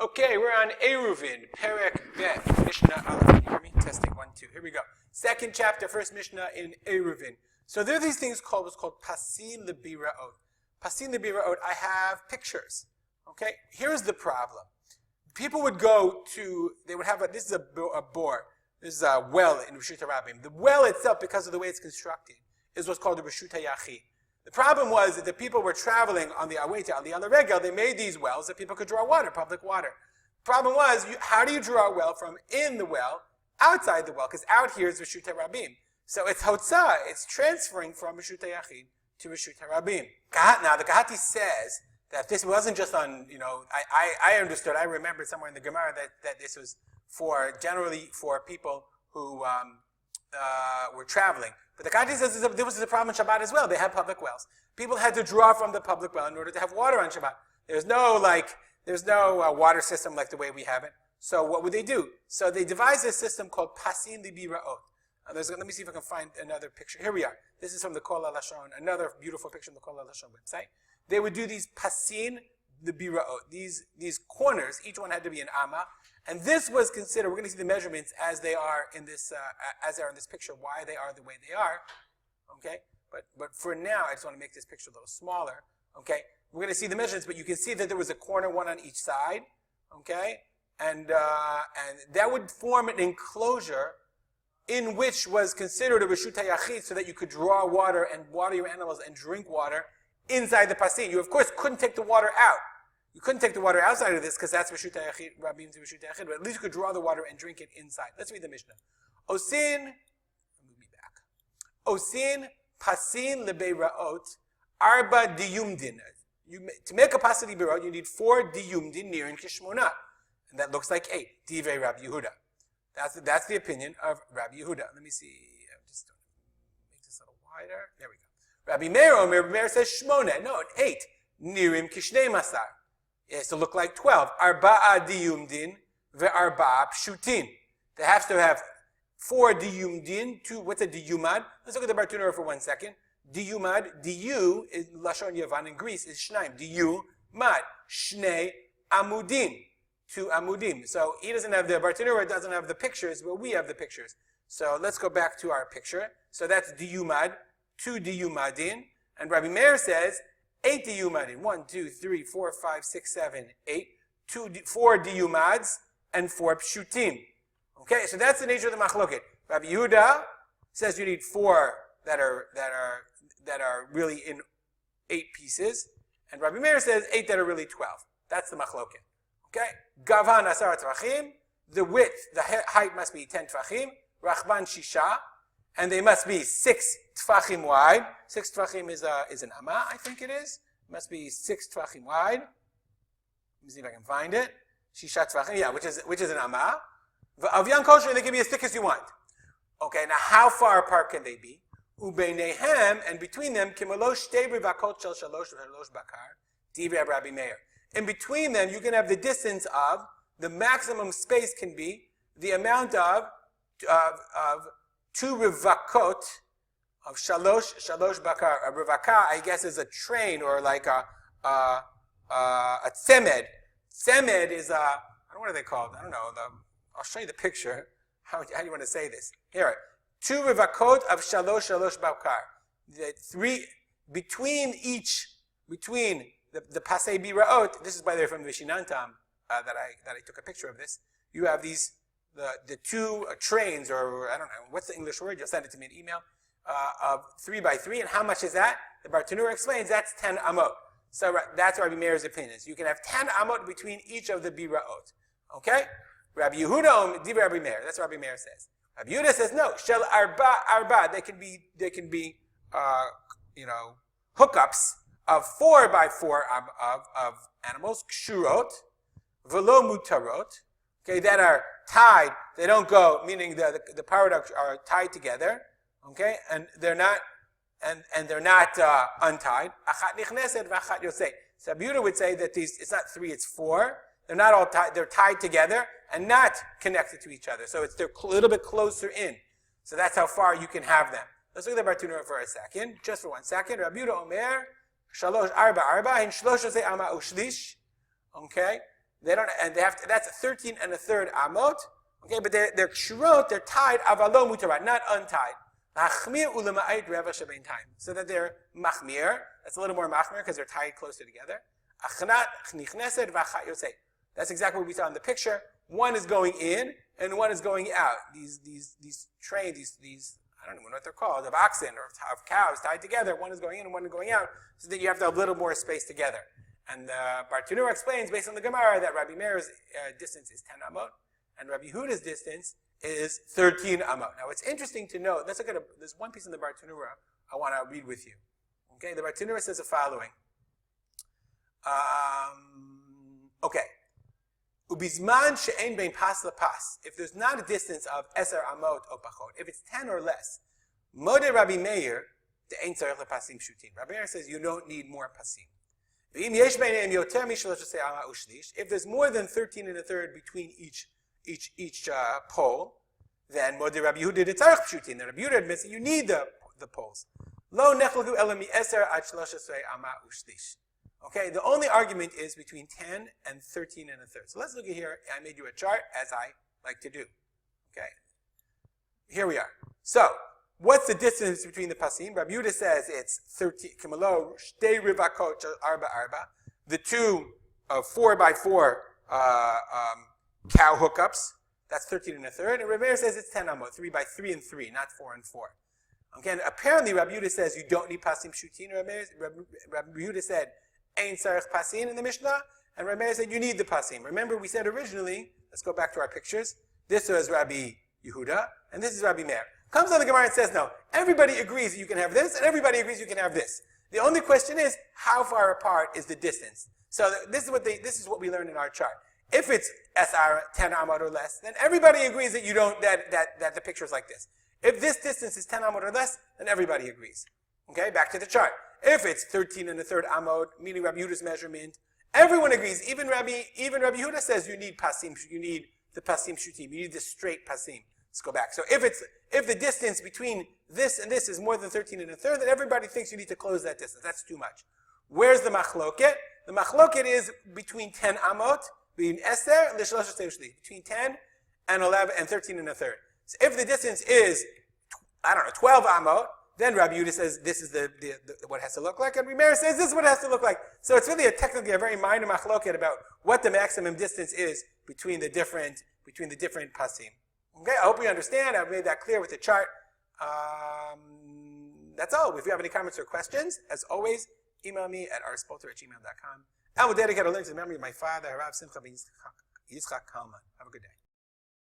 Okay, we're on Eruvin, Perek Bet, Mishnah Aleph. Can you hear me? Testing 1, 2. Here we go. Second chapter, first Mishnah in Eruvin. So there are these things what's called Pasei Biraot. Pasei Biraot, I have pictures. Okay, here's the problem. People would go to, they would have this is a bore. This is a well in Overshoot. The well itself, because of the way it's constructed, is what's called the Overshoot Yahi. The problem was that the people were traveling on the way to Ali on the Regel. They made these wells that people could draw water, public water. The problem was, how do you draw a well from in the well, outside the well? Because out here is Overshoot Rabim. So it's Hotzah. It's transferring from Overshoot Yachid to Overshoot Rabim. Now, the Gahati says that this wasn't just on, I understood, I remembered somewhere in the Gemara that this was generally for people who were traveling. But the Gahati says there was a problem in Shabbat as well. They had public wells. People had to draw from the public well in order to have water on Shabbat. There's no water system like the way we have it. So what would they do? So they devised a system called Pasei Biraot. Let me see if I can find another picture. Here we are. This is from the Kol HaLashon, another beautiful picture on the Kol HaLashon website. They would do these Pasei Biraot, these corners. Each one had to be an amma, and this was considered. We're going to see the measurements as they are in this picture. Why they are the way they are, okay? But for now, I just want to make this picture a little smaller, okay? We're going to see the measurements, but you can see that there was a corner, one on each side, okay? And that would form an enclosure in which was considered a Reshut HaYachid, so that you could draw water and water your animals and drink water inside the Pasei. You, of course, couldn't take the water out. You couldn't take the water outside of this because that's Reshut HaYachid, Rabim to Reshut HaYachid, but at least you could draw the water and drink it inside. Let's read the Mishnah. Osin Pasei Biraot Arba Diyumdin. To make a Pasei Biraot, you need 4 Diyumdin near in Kishmona. And that looks like 8. Divrei Rabbi Yehuda. That's the opinion of Rabbi Yehuda. Let me see. I'm just going to make this a little wider. There we go. Rabbi Meir says Shmona. No, 8. Nirim Kishnei Masar. It has to look like 12. Arba'a Diyumdin ve'arba'a Pshutin. They have to have 4 Diyumdin. 2. What's a Diyumad? Let's look at the Bartunura for 1 second. Diyumad. Diyu is Lashon Yavan in Greece is Shnaim. Diyumad. Shnei Amudim. 2 amudim. So he doesn't have the Bartanura doesn't have the pictures, but we have the pictures. So let's go back to our picture. So that's diyumad, 2 diyumadin, and Rabbi Meir says 8 diyumadin. 1, 2, 3, 4, 5, 6, 7, 8. 4 diyumads and 4 pshutim. Okay, so that's the nature of the machloket. Rabbi Yehuda says you need 4 that are really in 8 pieces, and Rabbi Meir says 8 that are really 12. That's the machloket. Okay, Gavan Asar Tvachim, the width, the height must be 10 Tvachim, Rachban Shisha, and they must be 6 Tvachim wide. 6 Tvachim is an Amma, I think it is. It must be 6 Tvachim wide. Let me see if I can find it. Shisha Tvachim, yeah, which is an Amma. Avyan Kosher, they can be as thick as you want. Okay, now how far apart can they be? Ubeinehem, and between them, Kimolosh Tebri Vakot Shel Shalosh V'Shalosh Bakar, Divrei Rabbi Meir. In between them, you can have the distance of, the maximum space can be, the amount of 2 rivakot, of shalosh bakar. A rivaka, I guess, is a train, or like a tzemed. Tzemed is what are they called? I don't know. I'll show you the picture. How do you want to say this? Here, 2 rivakot of shalosh bakar. Between the Pasei Biraot, this is by the way from the Vishinantam that I took a picture of this. You have the 2 trains, or I don't know, what's the English word? You'll send it to me in email, of 3 by 3. And how much is that? The Bartanura explains that's 10 amot. So that's Rabbi Meir's opinion. You can have 10 amot between each of the Biraot. Okay? Rabbi Yehuda, Divrei Rabbi Meir. That's what Rabbi Meir says. Rabbi Yehuda says no. Shel arba. They can be hookups of 4 by 4 of animals, kshurot, velo mutarot, okay, that are tied. They don't go, meaning the paradox are tied together, okay, and they're not untied. Achat nichneset v'achat yosei. So Yehuda would say that it's not 3, it's 4. They're not all tied. They're tied together and not connected to each other. So they're a little bit closer in. So that's how far you can have them. Let's look at the Bartunura for a second, just for 1 second. Rabbi Yehuda Omer. Shalosh arba in 13 amma ushlish. Okay, They don't, and they have to, that's 13 and a third amot. Okay, but they're kshurot, they're tied, avalo mutarat, not untied. So that they're machmir. That's a little more machmir because they're tied closer together. That's exactly what we saw in the picture. One is going in and one is going out. These trains, these I don't know what they're called, of oxen or of cows tied together. One is going in and one is going out, so that you have to have a little more space together. And Bartanura explains, based on the Gemara, that Rabbi Meir's distance is 10 amot, and Rabbi Yehuda's distance is 13 amot. Now, it's interesting to note. Let's look at there's one piece in the Bartanura I want to read with you. Okay, the Bartanura says the following. Okay. Ubizman she'en bein pas lepas. If there's not a distance of eser amot or pachot, if it's 10 or less, modeh Rabbi Meir the ein tzarich lepasim shutin. Rabbi Meir says you don't need more pasim. If there's more than 13 and a third between each pole, then modeh Rabbi Yehuda the tzarich shutin. Rabbi Yehuda admits that you need the poles. Lo nechlegu elam eser ad 13 ama ushlish. Okay, the only argument is between 10 and 13 and a third. So let's look at here. I made you a chart, as I like to do. Okay, here we are. So, what's the distance between the pasim? Rabbi Yehuda says it's 13. Kimalo shtei rivakot arba arba. The two 4x4 cow hookups. That's 13 and a third. And Rabbi Meir says it's 10 amot, 3x3 and 3, not 4 and 4. Okay, and apparently Rabbi Yehuda says you don't need pasim shutin. Rabbi Yehuda said ein tzarich pasim in the Mishnah, and Rabbi Meir said you need the pasim. Remember, we said originally, let's go back to our pictures, this was Rabbi Yehuda, and this is Rabbi Meir. Comes on the Gemara and says, no, everybody agrees that you can have this, and everybody agrees you can have this. The only question is, how far apart is the distance? So this is what we learned in our chart. If it's SR 10 amot or less, then everybody agrees that you don't, that the picture is like this. If this distance is 10 amot or less, then everybody agrees. Okay, back to the chart. If it's 13 and a third amot, meaning Rabbi Yehuda's measurement, everyone agrees. Even Rabbi Yehuda says you need pasim, you need the pasim shutim, you need the straight pasim. Let's go back. So if the distance between this and this is more than 13 and a third, then everybody thinks you need to close that distance. That's too much. Where's the machloket? The machloket is between 10 amot, between 10 and 11 and 13 and a third. So if the distance is, 12 amot, then Rabbi Yehuda says this is the what it has to look like, and Rabbi Meir says this is what it has to look like. So it's really technically a very minor machloket about what the maximum distance is between the different pasim. Okay, I hope you understand. I've made that clear with the chart. That's all. If you have any comments or questions, as always, email me at rspolter@gmail.com. I will dedicate a link to the memory of my father, Harav Simcha ben Yitzchak Kalman. Have a good day.